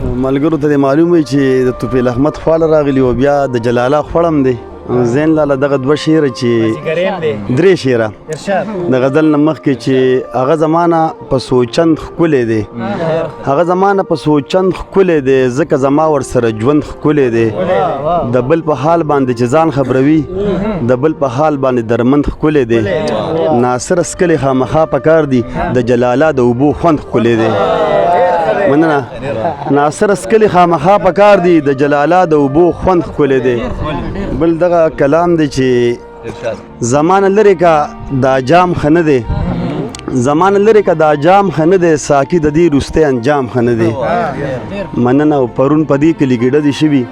ملګرو ته معلوم وي چې د توفیل احمد خواله راغلی او بیا د جلاله خوړم دی زین لاله دغه دوه شعره چې درې شعره د غزل نه مخکې چې هغه زمانه په سوچند ښکلی دی هغه زمانه په سوچند ښکلی دی ځکه زما ورسره ژوند ښکلی دی د بل په حال باندې چې ځان خبروي د بل په حال باندې درمند ښکلی دی ناصر اسکلی خامخا پکار دی د جلاله د اوبو خوند ښکلی دی مننه ناصر اسکلی خامخا پکار دی د جلاله د اوبو خوند ښکلی دی بل دغه کلام دی چې زمانه لري کا دا جام ښه نه دی زمانه لري که دا جام ښه نه دی ساقي د دې وروستی انجام ښه نه دی مننه پرون په دې کلي کې ډزې شوي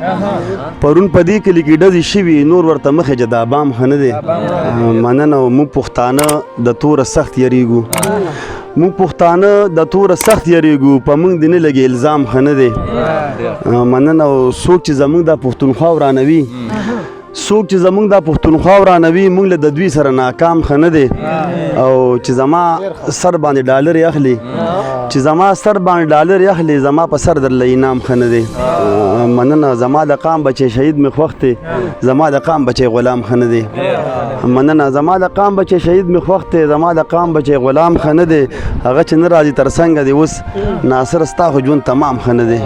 پرون په دې کلي کې ډزې شوي نور ورته مخې چې دا بام ښه نه دی مننه موږ پښتانه د توره سخت یریږو موږ پښتانه د توره سخت یریږو په موږ دې نه لګي الزام ښه نه دی مننه څوک چې زموږ دا پښتونخوا ورانوي څوک چې زموږ دا پښتونخوا ورانوي موږ له د دوی سره ناکام ښه نه دی او چې زما سر باندې ډالر اخلي چې زما سر باندې ډالر اخلي زما په سر درله انعام ښه نه دی مننه زما د قام بچی شهید مې خوښ دی زما د قام بچی غلام ښه نه دی مننه زما د قام بچی شهید مې خوښ دی زما د قام بچی غلام ښه نه دی هغه چې نه راځي تر څنګه دی اوس ناصر ستا خو ژوند تمام ښه نه دی